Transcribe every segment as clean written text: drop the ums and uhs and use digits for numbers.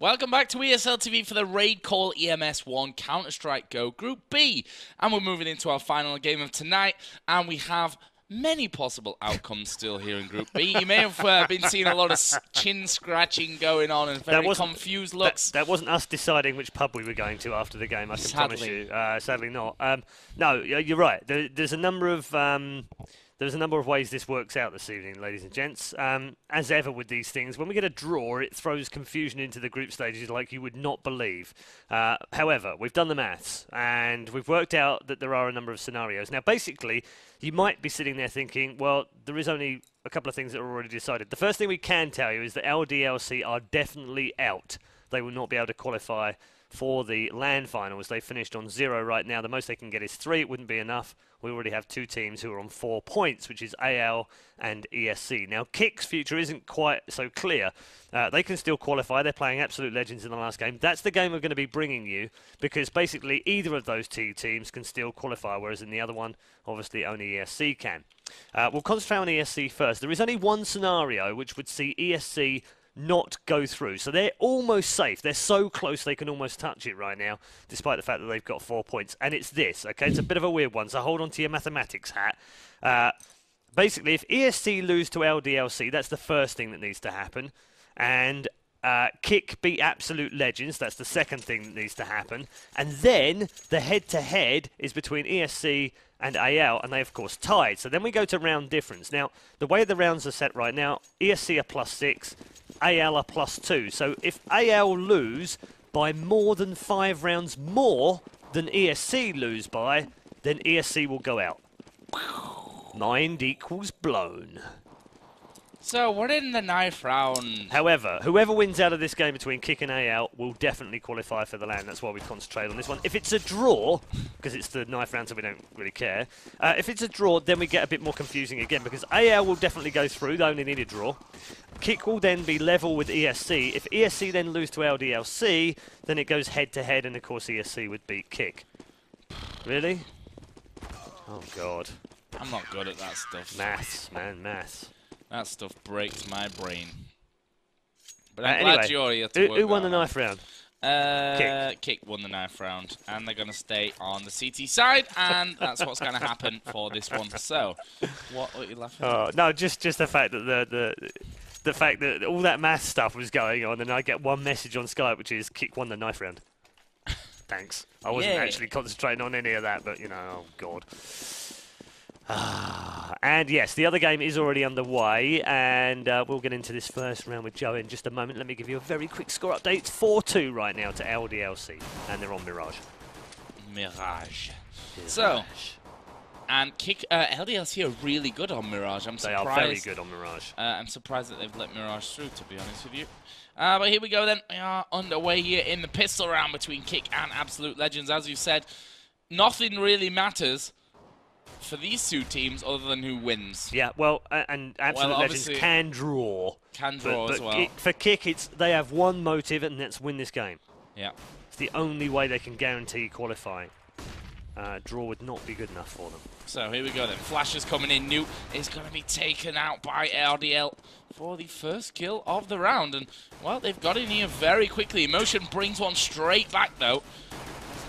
Welcome back to ESL TV for the RaidCall EMS One Counter-Strike Go Group B. And we're moving into our final game of tonight, and we have many possible outcomes still here in Group B. You may have been seeing a lot of chin scratching going on and very confused looks. That wasn't us deciding which pub we were going to after the game, I can promise you. Sadly not. No, you're right. There's a number of ways this works out this evening, ladies and gents. As ever with these things, when we get a draw, it throws confusion into the group stages like you would not believe. However, we've done the maths, and we've worked out that there are a number of scenarios. Now, basically, you might be sitting there thinking, well, there is only a couple of things that are already decided. The first thing we can tell you is that LDLC are definitely out. They will not be able to qualify for the LAN finals. They finished on 0 right now. The most they can get is 3. It wouldn't be enough. We already have 2 teams who are on 4 points, which is AL and ESC. Now, k1ck's future isn't quite so clear. They can still qualify. They're playing Absolute Legends in the last game. That's the game we're going to be bringing you, because basically either of those 2 teams can still qualify, whereas in the other one, obviously only ESC can. We'll concentrate on ESC first. There is only one scenario which would see ESC not go through. So they're almost safe. They're so close they can almost touch it right now, despite the fact that they've got 4 points. And it's this, okay? It's a bit of a weird one, so hold on to your mathematics hat. Basically, if ESC lose to LDLC, that's the first thing that needs to happen. And k1ck beat Absolute Legends, that's the second thing that needs to happen. And then the head-to-head is between ESC and AL, and they, of course, tied. So then we go to round difference. Now, the way the rounds are set right now, ESC are +6, AL are +2. So if AL lose by more than 5 rounds more than ESC lose by, then ESC will go out. Mind equals blown. So we're in the 9th round. However, whoever wins out of this game between k1ck and AL will definitely qualify for the LAN. That's why we concentrate on this one. If it's a draw, because it's the 9th round so we don't really care, if it's a draw, then we get a bit more confusing again, because AL will definitely go through. They only need a draw. k1ck will then be level with ESC. If ESC then lose to LDLC, then it goes head-to-head, and of course ESC would beat k1ck. Really? Oh, God. I'm not good at that stuff. Maths, man, maths. That stuff breaks my brain. But I'm glad you're here to work who won the 9th round? k1ck won the 9th round, and they're going to stay on the CT side, and that's what's going to happen for this one. So, what are you laughing at? No, just the fact that the fact that all that math stuff was going on, and I get one message on Skype, which is k1ck won the 9th round. Thanks. I wasn't actually concentrating on any of that, but, you know, oh, God. And yes, the other game is already underway, and we'll get into this first round with Joe in just a moment. Let me give you a very quick score update. It's 4-2 right now to LDLC, and they're on Mirage. Mirage. So, and k1ck, LDLC are really good on Mirage. I'm surprised. They are very good on Mirage. I'm surprised that they've let Mirage through, to be honest with you. But here we go then. We are underway here in the pistol round between k1ck and Absolute Legends. As you said, nothing really matters for these 2 teams other than who wins. Yeah, well, and Absolute Legends can draw. Can draw as well. For k1ck, they have one motive, and that's win this game. Yeah. It's the only way they can guarantee qualifying. Draw would not be good enough for them. So here we go then. Flash is coming in. Newt is going to be taken out by LDL for the first kill of the round. And, well, they've got in here very quickly. Emotion brings one straight back, though.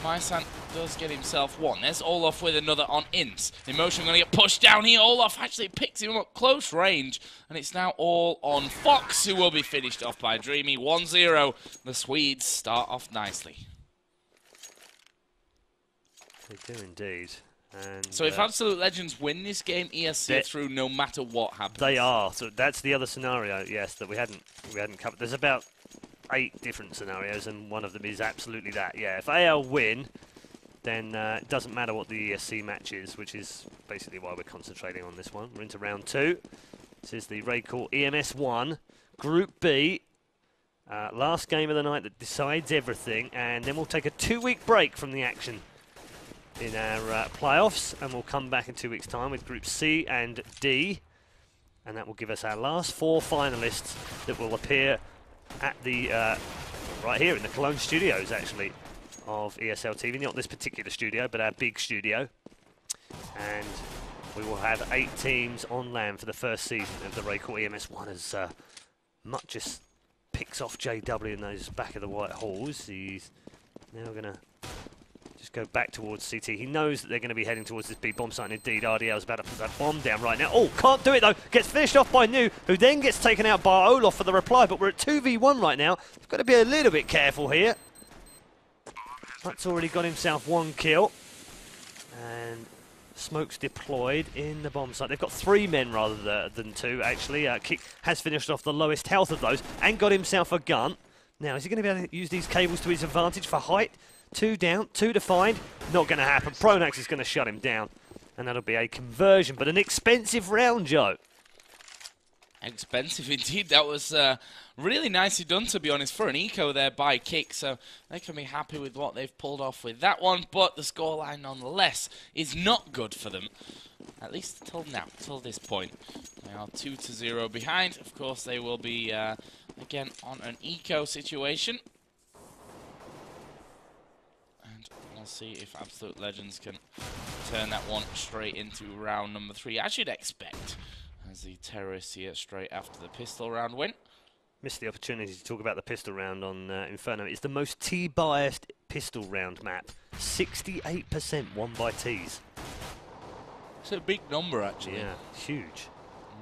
Mysan does get himself one. There's Olaf with another on Ints. Emotion going to get pushed down here. Olaf actually picks him up close range. And it's now all on Fox, who will be finished off by Dreamy. 1-0. The Swedes start off nicely. They do indeed. And, so if Absolute Legends win this game, ESC are through no matter what happens. They are. So that's the other scenario, yes, that we hadn't covered. There's about 8 different scenarios, and one of them is absolutely that. Yeah, if AL win, then it doesn't matter what the ESC match is, which is basically why we're concentrating on this one. We're into round 2. This is the RaidCall EMS One, Group B. Last game of the night that decides everything, and then we'll take a 2-week break from the action in our playoffs, and we'll come back in 2 weeks' time with Group C and D, and that will give us our last 4 finalists that will appear at the right here in the Cologne studios, actually, of ESL TV. Not this particular studio, but our big studio. And we will have 8 teams on LAN for the first season of the RaidCall EMS One, as much as picks off JW in those back of the white halls. He's now going to just go back towards CT. He knows that they're going to be heading towards this B bomb site, and indeed RDL's about to put that bomb down right now. Oh, can't do it though. Gets finished off by New, who then gets taken out by Olaf for the reply, but we're at 2v1 right now. We've got to be a little bit careful here. That's already got himself 1 kill. And smoke's deployed in the bomb site. They've got 3 men rather than 2, actually. k1ck has finished off the lowest health of those and got himself a gun. Now, is he going to be able to use these cables to his advantage for height? 2 down, 2 to find. Not going to happen. k1ck is going to shut him down. And that'll be a conversion, but an expensive round, Joe. Expensive indeed. That was really nicely done, to be honest, for an eco there by k1ck. So they can be happy with what they've pulled off with that one. But the scoreline, nonetheless, is not good for them. At least till now, till this point. They are 2-0 behind. Of course, they will be, again, on an eco situation. And we'll see if Absolute Legends can turn that one straight into round number 3. I should expect, as the terrorists here straight after the pistol round win. Missed the opportunity to talk about the pistol round on Inferno. It's the most T-biased pistol round map. 68% won by Ts. It's a big number, actually. Yeah, huge.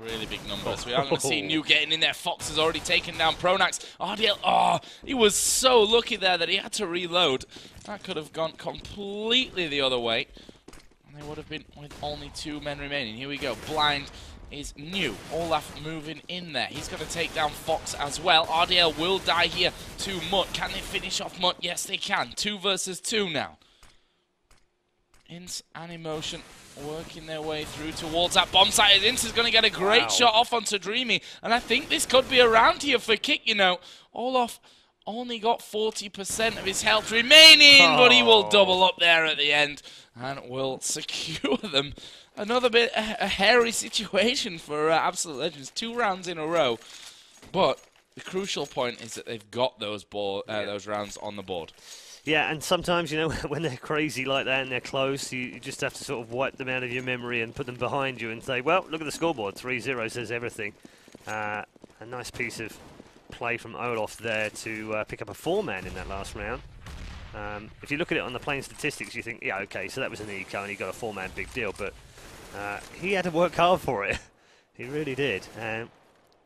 Really big number. So we are going to see New getting in there. Fox has already taken down k1ck. RDL, oh, he was so lucky there that he had to reload. That could have gone completely the other way. And they would have been with only 2 men remaining. Here we go. Blind is New. Olaf moving in there. He's going to take down Fox as well. RDL will die here to mut. Can they finish off mut? Yes, they can. 2 versus 2 now. Ince and Emotion working their way through towards that bomb site. Ince is going to get a great shot off onto Dreamy. And I think this could be around here for k1ck, you know. Olaf only got 40% of his health remaining, but he will double up there at the end and will secure them. Another bit a hairy situation for Absolute Legends. 2 rounds in a row. But the crucial point is that they've got those rounds on the board. Yeah, and sometimes, you know, when they're crazy like that and they're close, you just have to sort of wipe them out of your memory and put them behind you and say, well, look at the scoreboard. 3-0 says everything. A nice piece of play from Olaf there to pick up a 4-man in that last round. If you look at it on the plain statistics, you think, yeah, okay, so that was an eco and he got a 4-man, big deal. But he had to work hard for it. He really did.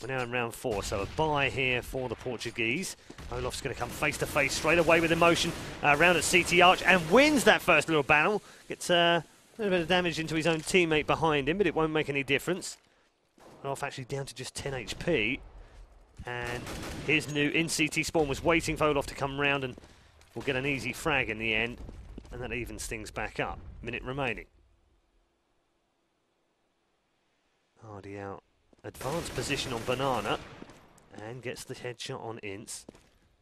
We're now in round 4, so a bye here for the Portuguese. Olaf's going to come face-to-face straight away with Emotion round at CT Arch and wins that first little battle. Gets a little bit of damage into his own teammate behind him, but it won't make any difference. Olaf actually down to just 10 HP. And here's New in CT spawn, was waiting for Olaf to come round and will get an easy frag in the end. And that evens things back up. Minute remaining. Hardy out. Advanced position on Banana and gets the headshot on Ince.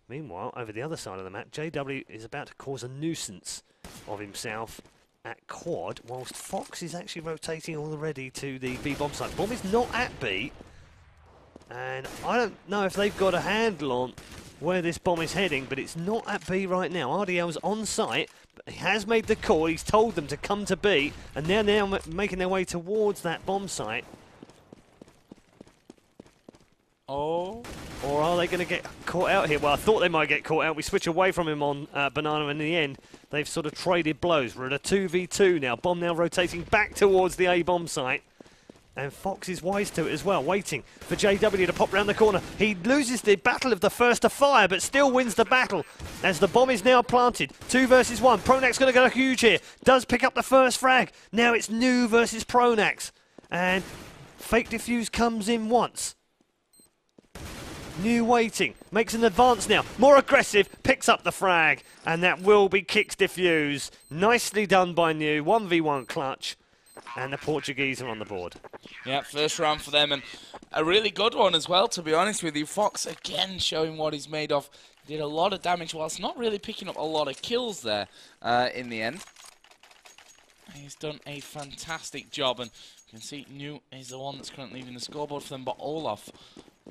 Meanwhile, over the other side of the map, JW is about to cause a nuisance of himself at quad, whilst Fox is actually rotating already to the B bomb site. Bomb is not at B, and I don't know if they've got a handle on where this bomb is heading, but it's not at B right now. RDL's on site, but he has made the call. He's told them to come to B, and they're now making their way towards that bomb site. Oh. Or are they going to get caught out here? Well, I thought they might get caught out. We switch away from him on Banana, and in the end, they've sort of traded blows. We're at a 2v2 now. Bomb now rotating back towards the A bomb site. And Fox is wise to it as well, waiting for JW to pop round the corner. He loses the battle of the first to fire, but still wins the battle as the bomb is now planted. 2 versus 1. k1ck's going to go huge here. Does pick up the first frag. Now it's New versus k1ck. And Fake Diffuse comes in once. New waiting, makes an advance now, more aggressive, picks up the frag, and that will be k1ck's defuse. Nicely done by New, 1v1 clutch, and the Portuguese are on the board. Yeah, first round for them, and a really good one as well, to be honest with you. Fox again showing what he's made of. Did a lot of damage whilst not really picking up a lot of kills there in the end. He's done a fantastic job, and you can see New is the one that's currently leading the scoreboard for them, but Olaf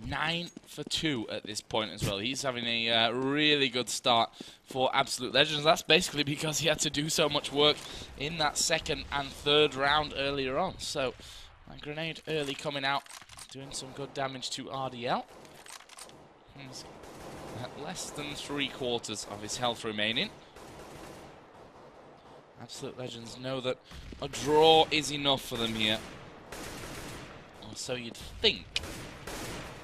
9 for 2 at this point as well. He's having a really good start for Absolute Legends. That's basically because he had to do so much work in that second and third round earlier on. So, a grenade early coming out, doing some good damage to RDL. He's at less than 3/4 of his health remaining. Absolute Legends know that a draw is enough for them here. Or so you'd think.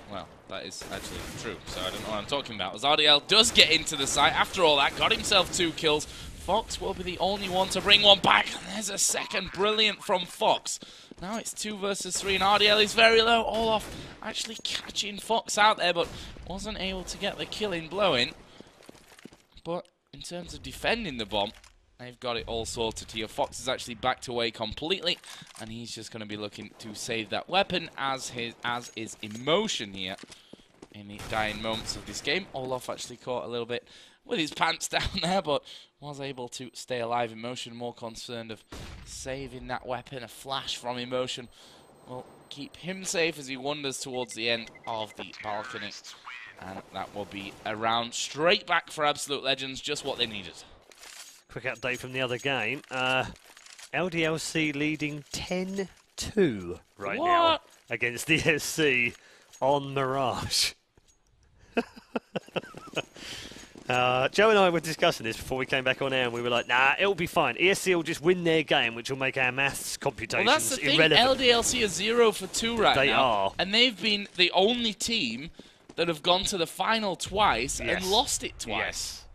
Well, that is actually true, so I don't know what I'm talking about. As RDL does get into the site, after all that, got himself 2 kills. Fox will be the only one to bring one back, and there's a second brilliant from Fox. Now it's 2 versus 3, and RDL is very low. Olaf actually catching Fox out there, but wasn't able to get the killing blow in. But in terms of defending the bomb, they've got it all sorted here. Fox is actually backed away completely, and he's just going to be looking to save that weapon, as is Emotion here in the dying moments of this game. Olaf actually caught a little bit with his pants down there, but was able to stay alive. Emotion more concerned of saving that weapon. A flash from Emotion will keep him safe as he wanders towards the end of the balcony. And that will be a round straight back for Absolute Legends, just what they needed. Quick update from the other game. LDLC leading 10-2 right now against the SC on Mirage. Joe and I were discussing this before we came back on air, and we were like, nah, it'll be fine. ESC will just win their game, which will make our maths computations well, that's the thing. irrelevant. LDLC are 0 for 2 right now. They are. And they've been the only team that have gone to the final twice and lost it twice. Yes.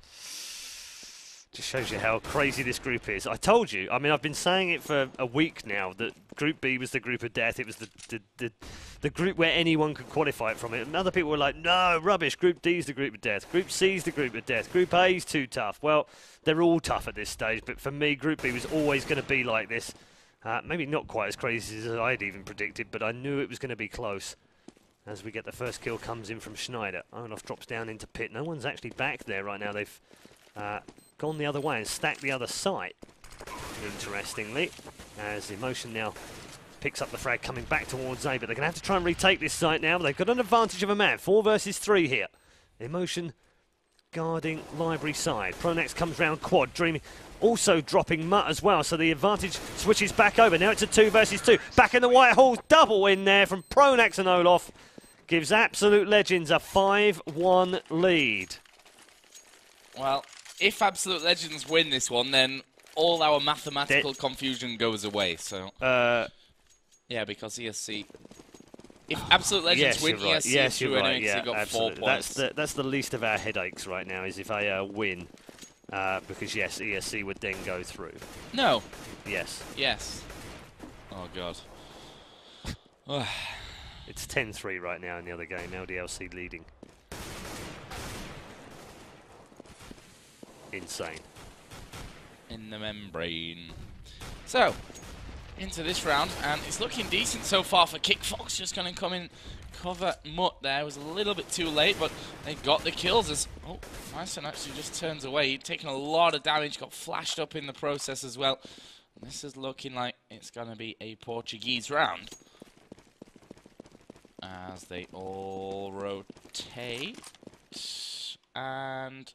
Just shows you how crazy this group is. I told you, I mean, I've been saying it for a week now, that Group B was the group of death. It was the group where anyone could qualify it from it. And other people were like, no, rubbish, Group D's the group of death. Group C's the group of death. Group A's too tough. Well, they're all tough at this stage, but for me, Group B was always going to be like this. Maybe not quite as crazy as I'd even predicted, but I knew it was going to be close. As we get the first kill comes in from Schneider. Olaf drops down into pit. No one's actually back there right now. They've gone the other way and stacked the other site, interestingly, as Emotion now picks up the frag coming back towards A, but they're going to have to try and retake this site now. They've got an advantage of a man, 4 versus 3 here. Emotion guarding library side. Pronax comes round quad, Dreaming also dropping Mutt as well, so the advantage switches back over. Now it's a 2 versus 2. Back in the White Hall, double in there from Pronax, and Olaf gives Absolute Legends a 5-1 lead. Well, if Absolute Legends win this one, then all our mathematical confusion goes away. So, yeah, because ESC. If Absolute Legends win, ESC is through anyway, because they got absolutely. 4 points. That's the least of our headaches right now, is if they win, because yes, ESC would then go through. No. Yes. Yes. Oh God. It's 10-3 right now in the other game. LDLC leading. Insane. In the membrane. So, into this round, and it's looking decent so far for k1ck. Fox just going to come in, cover Mutt there. It was a little bit too late, but they got the kills as... Oh, Myson actually just turns away. He'd taken a lot of damage, got flashed up in the process as well. And this is looking like it's going to be a Portuguese round. As they all rotate. And...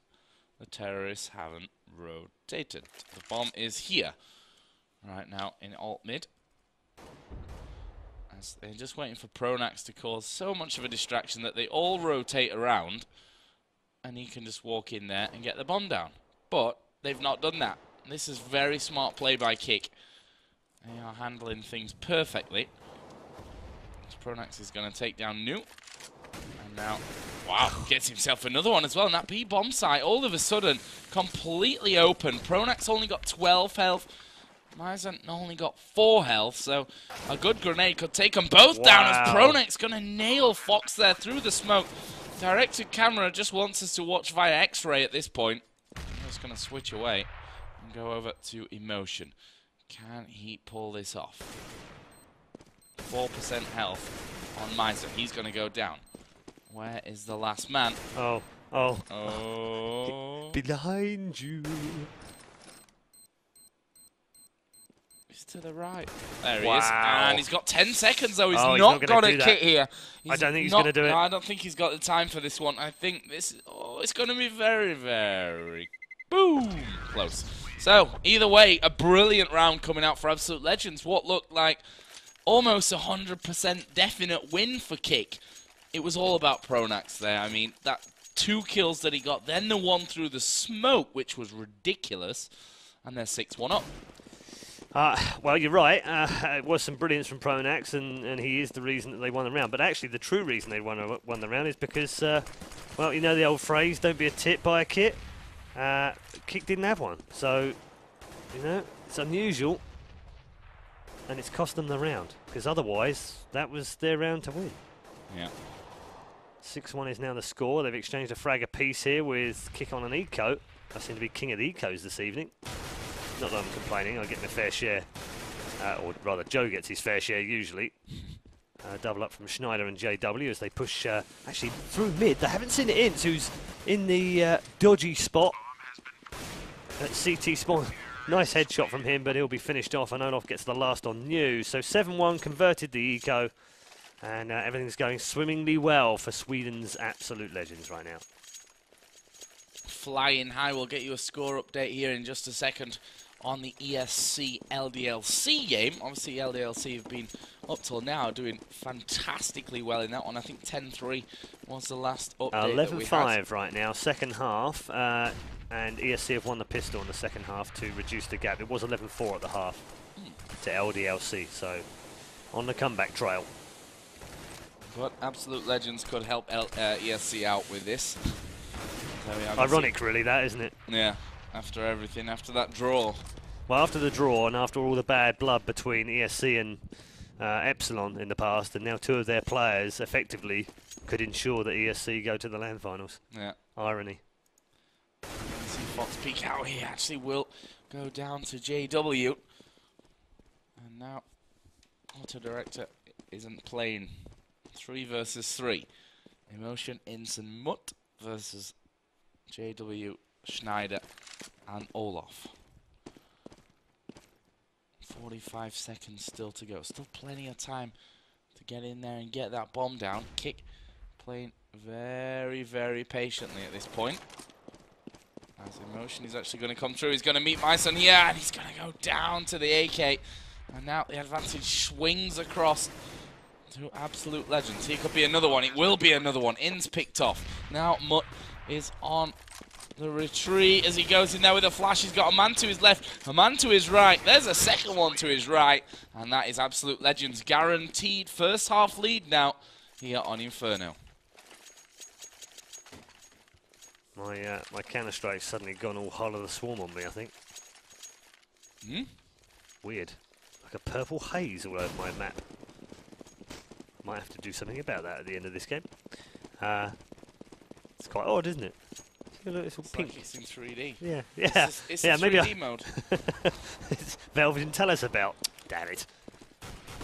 the terrorists haven't rotated. The bomb is here right now in alt mid. As they're just waiting for Pronax to cause so much of a distraction that they all rotate around, and he can just walk in there and get the bomb down. But they've not done that. This is very smart play by k1ck. They are handling things perfectly. Pronax is going to take down Nu. And now, wow, gets himself another one as well. And that B bomb site, all of a sudden, completely open. Pronax only got 12 health. Myzen only got 4 health. So a good grenade could take them both down as Pronax going to nail Fox there through the smoke. Directed camera just wants us to watch via X-ray at this point. I'm just going to switch away and go over to Emotion. Can he pull this off? 4% health on Myzen. He's going to go down. Where is the last man? Oh. Behind you. He's to the right. There he is. And he's got 10 seconds, though. He's not got a kit here. I don't think he's going to do it. No, I don't think he's got the time for this one. I think this... Oh, it's going to be very, very... Boom! Close. So, either way, a brilliant round coming out for Absolute Legends. What looked like almost 100% definite win for k1ck. it was all about Pronax there. I mean, that 2 kills that he got, then the one through the smoke, which was ridiculous, and they're 6-1 up. Well, you're right. It was some brilliance from Pronax, and he is the reason that they won the round. But actually, the true reason they won the round is because, well, you know the old phrase, don't be a tit, buy a kit. k1ck didn't have one. So, you know, it's unusual, and it's cost them the round, because otherwise, that was their round to win. Yeah. 6-1 is now the score. They've exchanged a frag apiece here with k1ck on an eco. I seem to be king of the ecos this evening. Not that I'm complaining, I get my fair share. Or rather, Joe gets his fair share usually. Double up from Schneider and JW as they push actually through mid. They haven't seen it in, who's in the dodgy spot at CT spawn. Nice headshot from him, but he'll be finished off, and Olof gets the last on New. So 7-1 converted the eco, and everything's going swimmingly well for Sweden's absolute legends right now. Flying high. We'll get you a score update here in just a second on the ESC LDLC game. Obviously, LDLC have been, up till now, doing fantastically well in that one. I think 10-3 was the last update 11-5 right now, second half, and ESC have won the pistol in the second half to reduce the gap. It was 11-4 at the half to LDLC, so on the comeback trail. But Absolute Legends could help ESC out with this. Ironic, really, that, isn't it? Yeah, after everything, after that draw. Well, after the draw and after all the bad blood between ESC and Epsilon in the past, and now 2 of their players effectively could ensure that ESC go to the LAN finals. Yeah. Irony. See Fox peek out here, actually will go down to JW. And now Auto Director isn't playing 3 versus 3. Emotion, Inson, Mutt versus JW, Schneider, and Olaf. 45 seconds still to go. Still plenty of time to get in there and get that bomb down. k1ck playing very, very patiently at this point. As Emotion is actually going to come through. He's going to meet my son here, and he's going to go down to the AK. And now the advantage swings across to Absolute Legends. Here could be another one. It will be another one. In's picked off. Now Mutt is on the retreat as he goes in there with a flash. He's got a man to his left, a man to his right. There's a second one to his right. And that is Absolute Legends' guaranteed first half lead now here on Inferno. My Counter-Strike's suddenly gone all Heart of the Swarm on me, I think. Weird. Like a purple haze all over my map. Might have to do something about that at the end of this game. It's quite odd, isn't it? Look, it's all pink. Like it's in 3D. Yeah. It's yeah, maybe 3D mode. Valve didn't tell us about. Damn it.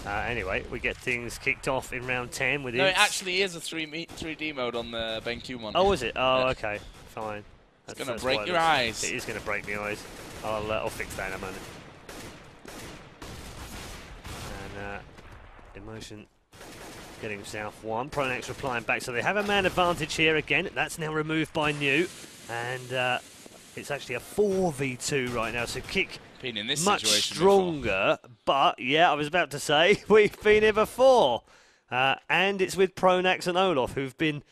Anyway, we get things kicked off in round 10 with No, it actually is a 3D mode on the BenQ one. Oh, is it? Oh, yeah. Okay, fine. It's going to break your eyes. It is going to break my eyes. I'll fix that in a moment. And Emotion getting himself one. Pronax replying back, so they have a man advantage here again. That's now removed by New, and it's actually a 4v2 right now. So k1ck been in this much situation stronger, before. But yeah, I was about to say we've been here before, and it's with Pronax and Olaf, who've been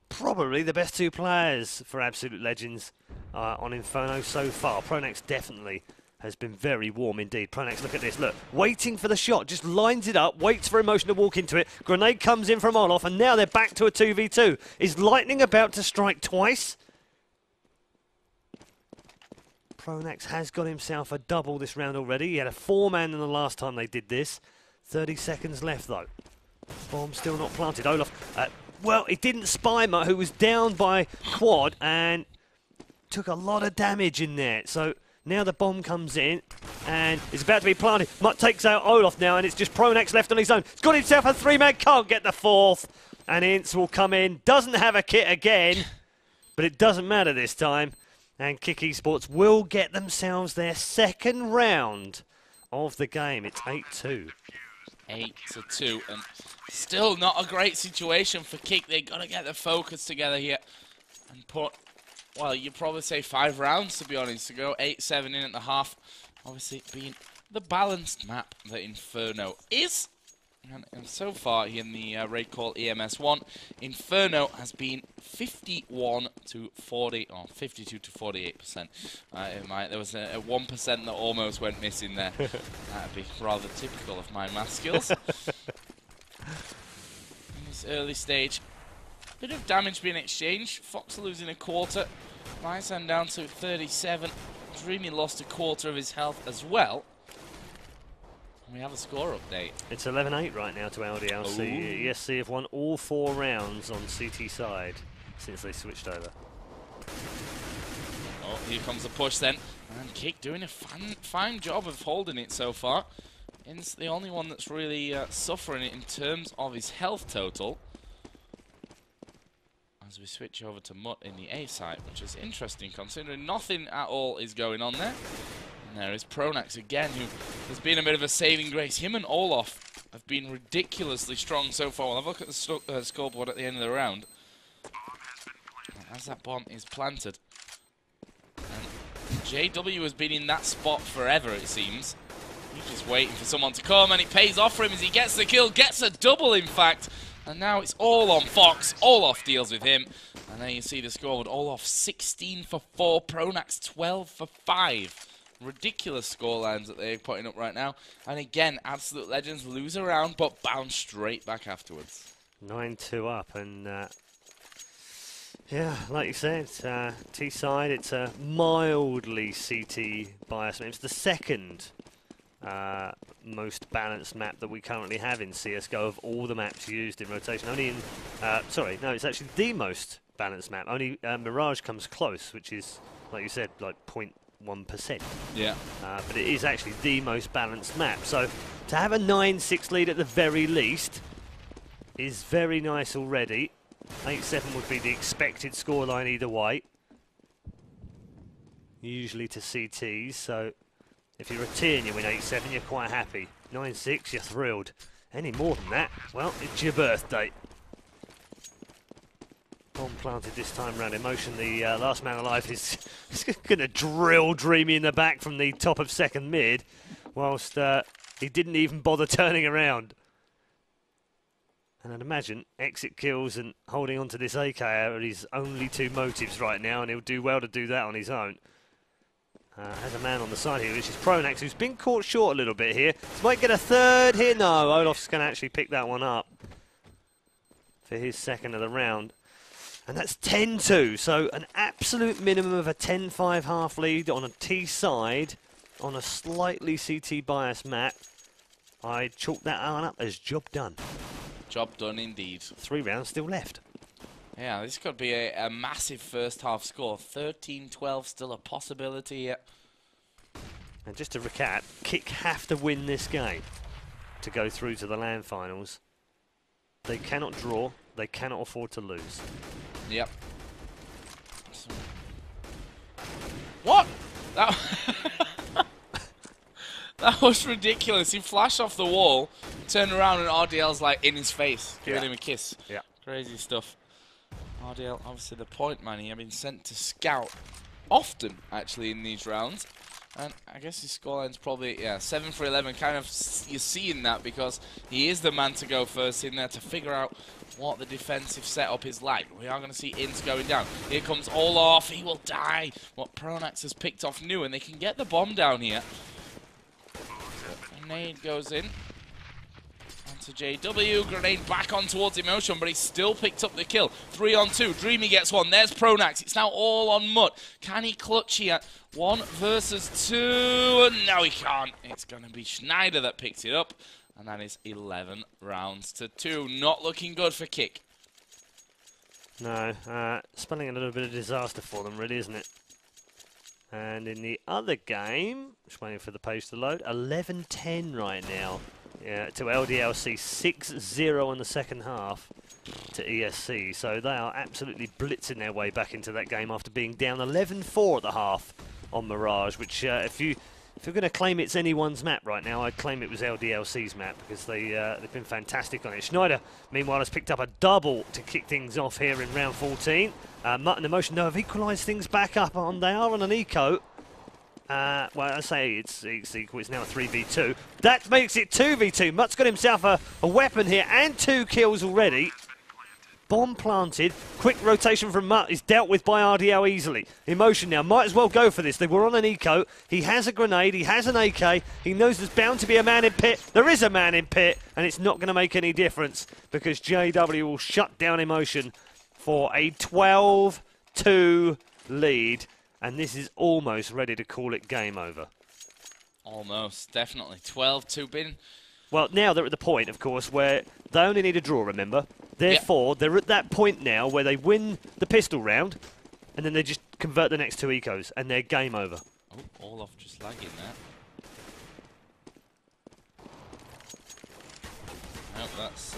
probably the best 2 players for Absolute Legends on Inferno so far. Pronax definitely has been very warm indeed. Pronax, look at this, look, waiting for the shot, just lines it up, waits for Emotion to walk into it. Grenade comes in from Olaf, and now they're back to a 2v2. Is Lightning about to strike twice? Pronax has got himself a double this round already. He had a 4-man in the last time they did this. 30 seconds left though. Bomb still not planted. Olaf, well, it didn't spy Mutt, who was down by quad and took a lot of damage in there. So now the bomb comes in and it's about to be planted. Mutt takes out Olaf now, and it's just Pronax left on his own. He's got himself a 3-man, can't get the 4th. And Ince will come in, doesn't have a kit again, but it doesn't matter this time. And k1ck eSports will get themselves their second round of the game. It's 8-2. 8-2, and still not a great situation for k1ck. They've got to get their focus together here and put, well, you'd probably say 5 rounds, to be honest, to go 8-7 in at the half. Obviously, being the balanced map that Inferno is. And so far in the RaidCall EMS One, Inferno has been 51 to 40, or 52 to 48%. There was a 1% that almost went missing there. That'd be rather typical of my math skills. In this early stage, bit of damage being exchanged. Fox losing a quarter. Lysan down to 37. Dreamy lost a quarter of his health as well. We have a score update. It's 11-8 right now to LDLC. Ooh. ESC have won all 4 rounds on CT side since they switched over. Oh, here comes the push then. And k1ck doing a fine job of holding it so far. It's the only one that's really suffering it in terms of his health total. As we switch over to Mutt in the A site, which is interesting considering nothing at all is going on there. There is Pronax again, who has been a bit of a saving grace. Him and Olaf have been ridiculously strong so far. We'll have a look at the scoreboard at the end of the round. As that bomb is planted. And JW has been in that spot forever, it seems. He's just waiting for someone to come, and it pays off for him as he gets the kill, gets a double in fact. And now it's all on Fox. Olaf deals with him. And there you see the scoreboard. Olaf 16 for 4, Pronax 12 for 5. Ridiculous scorelines that they're putting up right now. And again, Absolute Legends lose a round, but bounce straight back afterwards. 9-2 up, and yeah, like you said, T-side, it's a mildly CT bias. It's the second most balanced map that we currently have in CSGO of all the maps used in rotation. Only in, sorry, no, it's actually the most balanced map. Only Mirage comes close, which is, like you said, like 0.1%. Yeah. But it is actually the most balanced map. So to have a 9-6 lead at the very least is very nice already. 8-7 would be the expected scoreline either way. Usually to CTs, so if you're a T and you win 8-7, you're quite happy. 9-6, you're thrilled. Any more than that, well, it's your birthday. Bomb planted this time round. Emotion, the last man alive, is going to drill Dreamy in the back from the top of second mid, whilst he didn't even bother turning around. And I'd imagine exit kills and holding on to this AK are his only 2 motives right now, and he'll do well to do that on his own. Has a man on the side here, which is Pronax, who's been caught short a little bit here. He might get a third here. No, Olaf's going to actually pick that one up for his second of the round. And that's 10-2, so an absolute minimum of a 10-5 half lead on a T side on a slightly CT bias map. I chalk that one up as job done. Job done indeed. 3 rounds still left. Yeah, this could be a massive first half score. 13-12 still a possibility here. And just to recap, k1ck have to win this game to go through to the LAN finals. They cannot draw, they cannot afford to lose. Yep. What? That, that was ridiculous. He flashed off the wall, turned around, and RDL's like in his face, giving him a kiss. Yeah. Crazy stuff. RDL, obviously the point man, he had been sent to scout often, actually, in these rounds. And I guess his scoreline's probably, 7 for 11. Kind of, you're seeing that because he is the man to go first in there to figure out what the defensive setup is like. We are going to see Ints going down. Here comes Olaf. He will die. What Pronax has picked off new, and they can get the bomb down here. A nade goes in. To JW, grenade back on towards Emotion, but he still picked up the kill. 3 on 2, Dreamy gets one, there's Pronax, it's now all on Mutt. Can he clutch here? 1 versus 2, no he can't. It's going to be Schneider that picks it up, and that is 11 rounds to 2. Not looking good for k1ck. No, spelling a little bit of disaster for them, really, isn't it? And in the other game, just waiting for the page to load, 11-10 right now. Yeah, to LDLC, 6-0 in the second half to ESC. So they are absolutely blitzing their way back into that game after being down 11-4 at the half on Mirage, which if you're going to claim it's anyone's map right now, I'd claim it was LDLC's map because they've been fantastic on it. Schneider, meanwhile, has picked up a double to kick things off here in round 14. Mutt and Emotion, though, have equalised things back up. They are on an eco. Well, I say it's equal. It's now a 3v2. That makes it 2v2. Mutt's got himself a weapon here and 2 kills already. Bomb planted. Quick rotation from Mutt is dealt with by RDL easily. Emotion now. Might as well go for this. They were on an eco. He has a grenade. He has an AK. He knows there's bound to be a man in pit. There is a man in pit. And it's not going to make any difference because JW will shut down Emotion for a 12-2 lead. And this is almost ready to call it game over. Almost, definitely. 12-2 bin. Well, now they're at the point, of course, where they only need a draw, remember? Therefore, they're at that point now where they win the pistol round, and then they just convert the next 2 ecos, and they're game over. Oh, Olaf just lagging there. Nope, that's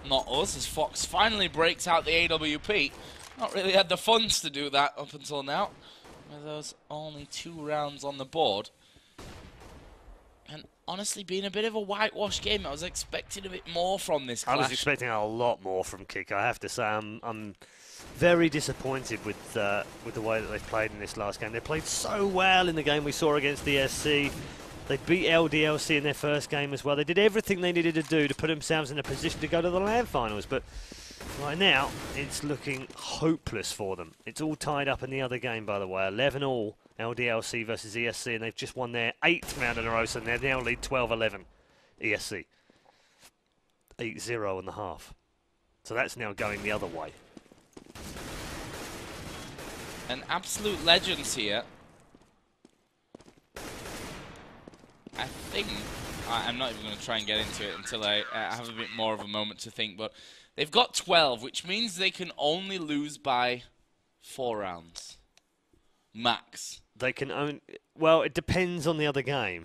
not us, as Fox finally breaks out the AWP. Not really had the funds to do that up until now. With those only 2 rounds on the board. And honestly, being a bit of a whitewash game, I was expecting a bit more from this clash. I was expecting a lot more from k1ck. I have to say, I'm very disappointed with the way that they've played in this last game. They played so well in the game we saw against the SC. They beat LDLC in their first game as well. They did everything they needed to do to put themselves in a position to go to the LAN finals. But right now, it's looking hopeless for them. It's all tied up in the other game, by the way. 11-all, LDLC versus ESC, and they've just won their 8th round in a row, so they now lead 12-11, ESC. 8-0 in the half. So that's now going the other way. And absolute legends here. I think, I'm not even going to try and get into it until I have a bit more of a moment to think, but they've got 12, which means they can only lose by 4 rounds. Max. They can only... Well, it depends on the other game.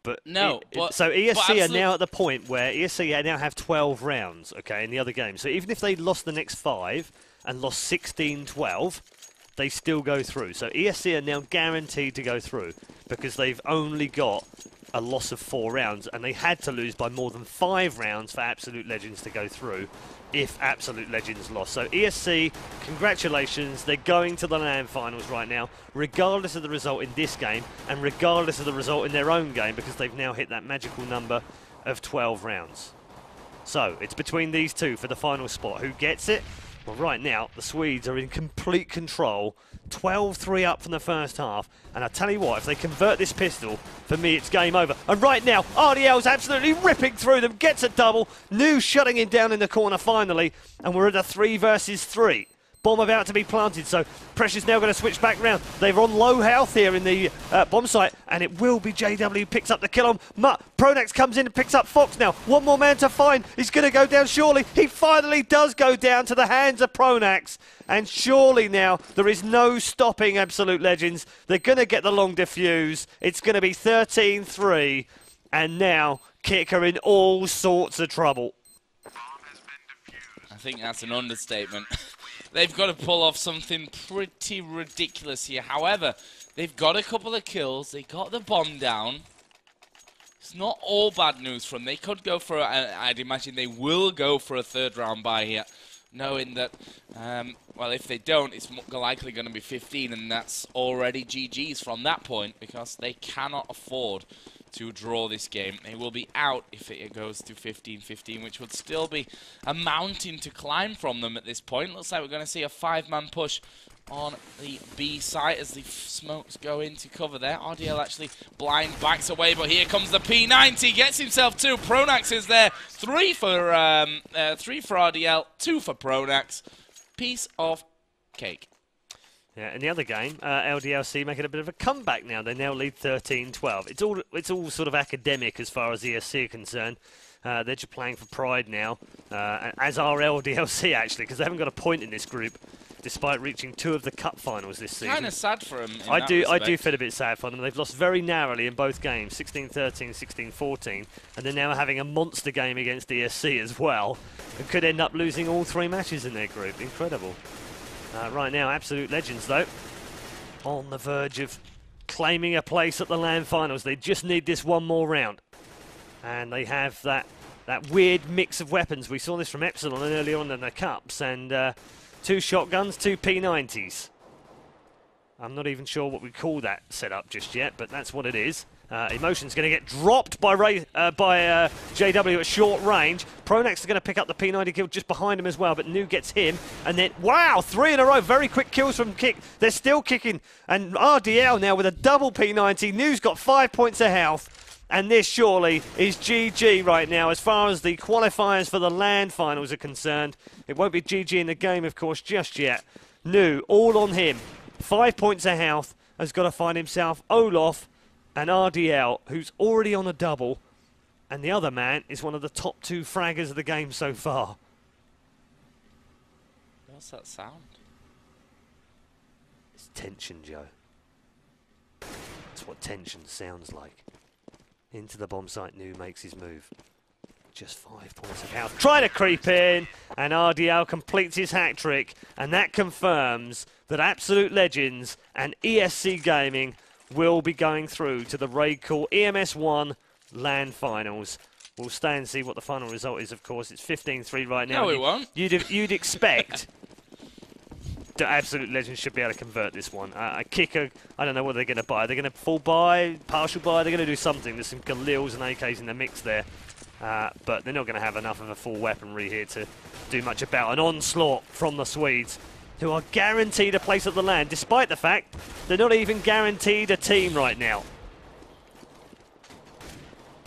But no, so ESC are now at the point where ESC now have 12 rounds, okay, in the other game. So even if they lost the next 5 and lost 16-12, they still go through. So ESC are now guaranteed to go through because they've only got a loss of 4 rounds, and they had to lose by more than 5 rounds for Absolute Legends to go through if Absolute Legends lost. So ESC, congratulations, they're going to the LAN finals right now, regardless of the result in this game, and regardless of the result in their own game, because they've now hit that magical number of 12 rounds. So, it's between these two for the final spot. Who gets it? Well, right now, the Swedes are in complete control, 12-3 up from the first half, and I tell you what, if they convert this pistol, for me it's game over. And right now, RDL's absolutely ripping through them, gets a double, New shutting him down in the corner finally, and we're at a 3 versus 3. Bomb about to be planted, so pressure's now going to switch back round. They're on low health here in the bomb site, and it will be JW who picks up the kill on Mutt. Pronax comes in and picks up Fox now. One more man to find. He's going to go down surely. He finally does go down to the hands of Pronax, and surely now there is no stopping Absolute Legends. They're going to get the long defuse. It's going to be 13-3, and now k1ck are in all sorts of trouble. I think that's an understatement. They've got to pull off something pretty ridiculous here. However, they've got a couple of kills. They got the bomb down. It's not all bad news from them. They could go for, I'd imagine they will go for a 3rd round bye here, knowing that, well, if they don't, it's likely going to be 15, and that's already GG's from that point, because they cannot afford to draw this game. They will be out if it goes to 15-15, which would still be a mountain to climb from them at this point. Looks like we're going to see a 5-man push on the B site as the smokes go into cover there. RDL actually blind backs away, but here comes the P90, gets himself 2. Pronax is there. 3 for RDL, 2 for Pronax. Piece of cake. Yeah, in the other game, LDLC making a bit of a comeback now. They now lead 13-12. It's all sort of academic as far as ESC are concerned. They're just playing for pride now, as are LDLC actually, because they haven't got a point in this group, despite reaching 2 of the cup finals this season. Kind of sad for them. I do feel a bit sad for them. They've lost very narrowly in both games, 16-13, 16-14, and they're now having a monster game against ESC as well, and could end up losing all 3 matches in their group. Incredible. Right now, Absolute Legends, though, on the verge of claiming a place at the LAN finals. They just need this one more round. And they have that weird mix of weapons. We saw this from Epsilon early on in the Cups. And 2 shotguns, 2 P90s. I'm not even sure what we call that setup just yet, but that's what it is. Emotion's going to get dropped by JW at short range. Pronax is going to pick up the P90 kill just behind him as well, but New gets him. And then, wow, 3 in a row. Very quick kills from Kick. They're still kicking. And RDL now with a double P90. New's got 5 points of health. And this surely is GG right now as far as the qualifiers for the LAN finals are concerned. It won't be GG in the game, of course, just yet. New, all on him. 5 points of health. Has got to find himself Olaf and RDL, who's already on a double, and the other man is one of the top 2 fraggers of the game so far. What's that sound? It's tension, Joe. That's what tension sounds like. Into the bomb site, New makes his move. Just 5 points of health. Try to creep in, and RDL completes his hat trick, and that confirms that Absolute Legends and ESC Gaming will be going through to the RaidCall EMS One LAN finals. We'll stay and see what the final result is, of course. It's 15-3 right now. No, it won't. You'd expect that Absolute Legends should be able to convert this one. Kicker, I don't know what they're going to buy. They're going to full buy, partial buy. They're going to do something. There's some Galils and AKs in the mix there. But they're not going to have enough of a full weaponry here to do much about an onslaught from the Swedes, who are guaranteed a place at the LAN, despite the fact they're not even guaranteed a team right now.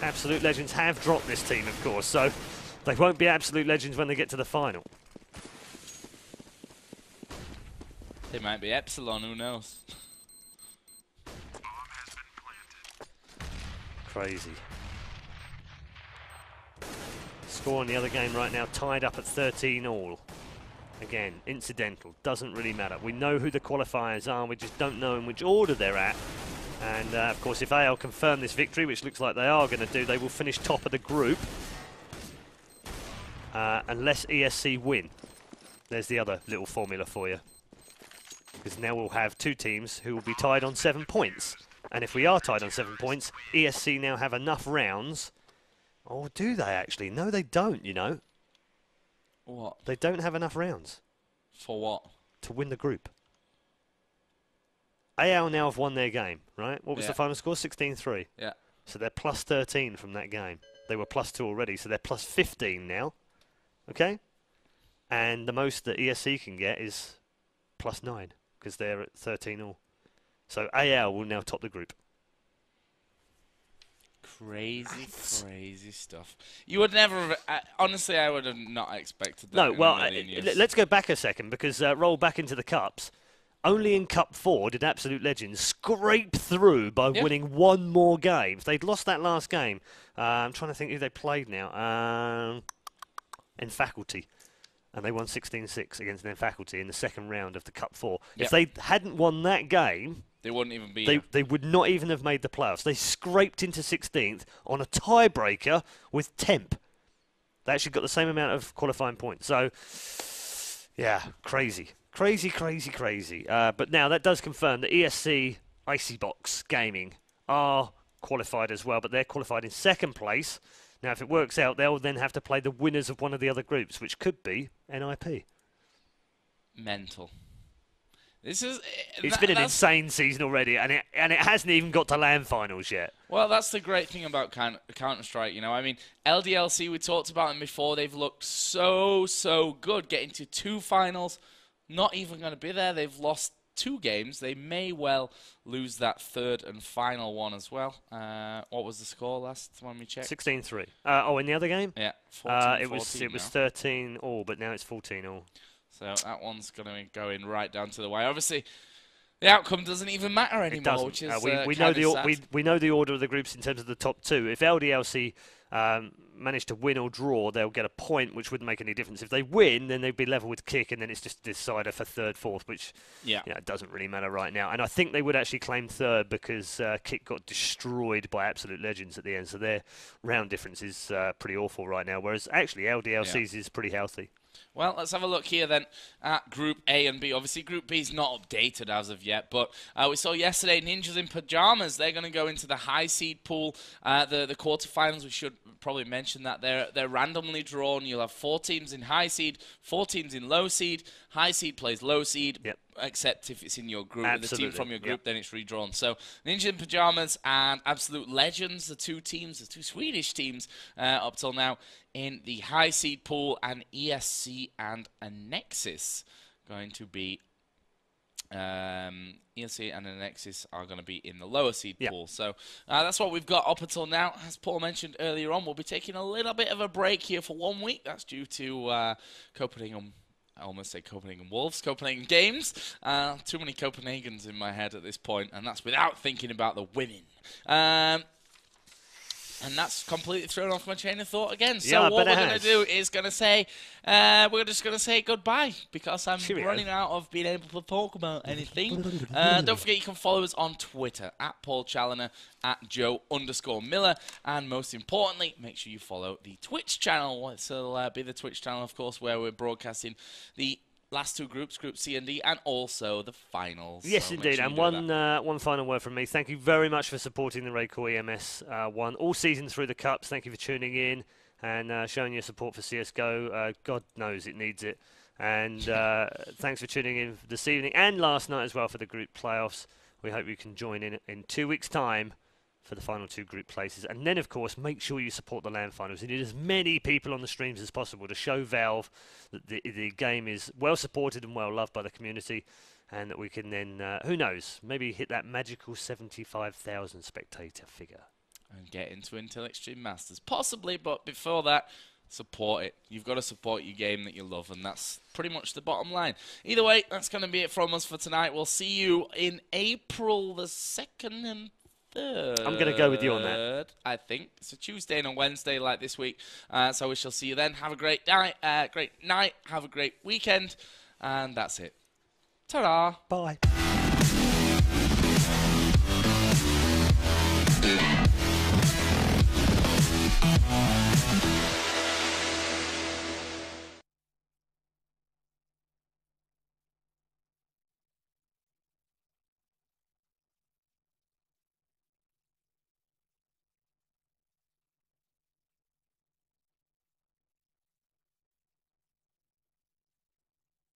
Absolute Legends have dropped this team, of course, so they won't be Absolute Legends when they get to the final. They might be Epsilon, who knows? Crazy. Score in the other game right now tied up at 13 all. Again, incidental, doesn't really matter. We know who the qualifiers are, we just don't know in which order they're at. And of course, if AL confirm this victory, which looks like they are going to do, they will finish top of the group. Unless ESC win. There's the other little formula for you. Because now we'll have 2 teams who will be tied on 7 points. And if we are tied on 7 points, ESC now have enough rounds. Or do they actually? No, they don't, you know. What? They don't have enough rounds. For what? To win the group. AL now have won their game, right? What was the final score? 16-3. Yeah. So they're plus 13 from that game. They were plus 2 already, so they're plus 15 now. Okay? And the most that ESC can get is plus 9, because they're at 13 all. So AL will now top the group. Crazy, crazy stuff. You would never have, honestly, I would have not expected that. No, well, years. Let's go back a second, because roll back into the cups. Only in Cup 4 did Absolute Legends scrape through by winning 1 more game. If they'd lost that last game, I'm trying to think who they played now. In Faculty. And they won 16-6 against their Faculty in the second round of the Cup 4. If they hadn't won that game, they wouldn't even be. They would not even have made the playoffs. They scraped into 16th on a tiebreaker with Temp. They actually got the same amount of qualifying points. So, yeah, crazy. Crazy, crazy, crazy. But now that does confirm that ESC Icybox Gaming are qualified as well, but they're qualified in 2nd place. Now, if it works out, they'll then have to play the winners of one of the other groups, which could be NIP. Mental. It's been an insane season already, and it hasn't even got to LAN finals yet. Well, that's the great thing about Counter-Strike, you know. I mean, LDLC, we talked about them before. They've looked so good, getting to 2 finals. Not even going to be there. They've lost 2 games. They may well lose that 3rd and final one as well. What was the score last when we checked? 16-3. In the other game? Yeah, 14-14 it was 13 all, but now it's 14 all. So that one's going to go in right down to the wire. Obviously, the outcome doesn't even matter anymore, which is we know the order of the groups in terms of the top 2. If LDLC manage to win or draw, they'll get a point, which wouldn't make any difference. If they win, then they'd be level with Kick, and then it's just a decider for 3rd, 4th, which it doesn't really matter right now. And I think they would actually claim 3rd because Kick got destroyed by Absolute Legends at the end, so their round difference is pretty awful right now, whereas actually LDLC's is pretty healthy. Well, let's have a look here then at Group A and B. Obviously, Group B is not updated as of yet, but we saw yesterday Ninjas in Pajamas. They're going to go into the high seed pool, the quarterfinals. We should probably mention that they're randomly drawn. You'll have 4 teams in high seed, 4 teams in low seed. High seed plays low seed, except if it's in your group. Absolutely. The team from your group, then it's redrawn. So Ninja in Pajamas and Absolute Legends, the 2 Swedish teams up till now in the high seed pool, and ESC and Nexus going to be ESC and Nexus are going to be in the lower seed pool. So that's what we've got up until now. As Paul mentioned earlier on, we'll be taking a little bit of a break here for 1 week. That's due to Copenhagen. I almost say Copenhagen Wolves, Copenhagen Games. Too many Copenhagens in my head at this point, and that's without thinking about the women. And that's completely thrown off my chain of thought again. So what we're going to do is going to say, we're just going to say goodbye, because I'm running out of being able to talk about anything. Don't forget you can follow us on Twitter, at Paul Challoner, at Joe_Miller. And most importantly, make sure you follow the Twitch channel. So be the Twitch channel, of course, where we're broadcasting the last 2 groups, Group C and D, and also the finals. Yes, so indeed. And one final word from me. Thank you very much for supporting the RaidCall EMS One all season through the Cups. Thank you for tuning in and showing your support for CSGO. God knows it needs it. And thanks for tuning in this evening and last night as well for the group playoffs. We hope you can join in 2 weeks' time for the final 2 group places. And then, of course, make sure you support the LAN finals. You need as many people on the streams as possible to show Valve that the game is well supported and well loved by the community, and that we can then, who knows, maybe hit that magical 75,000 spectator figure. And get into Intel Extreme Masters. Possibly, but before that, support it. You've got to support your game that you love, and that's pretty much the bottom line. Either way, that's going to be it from us for tonight. We'll see you in April the 2nd and 3rd. I'm going to go with you on that. I think it's a Tuesday and a Wednesday like this week. So we shall see you then. Have a great night. Have a great weekend. And that's it. Ta-da. Bye.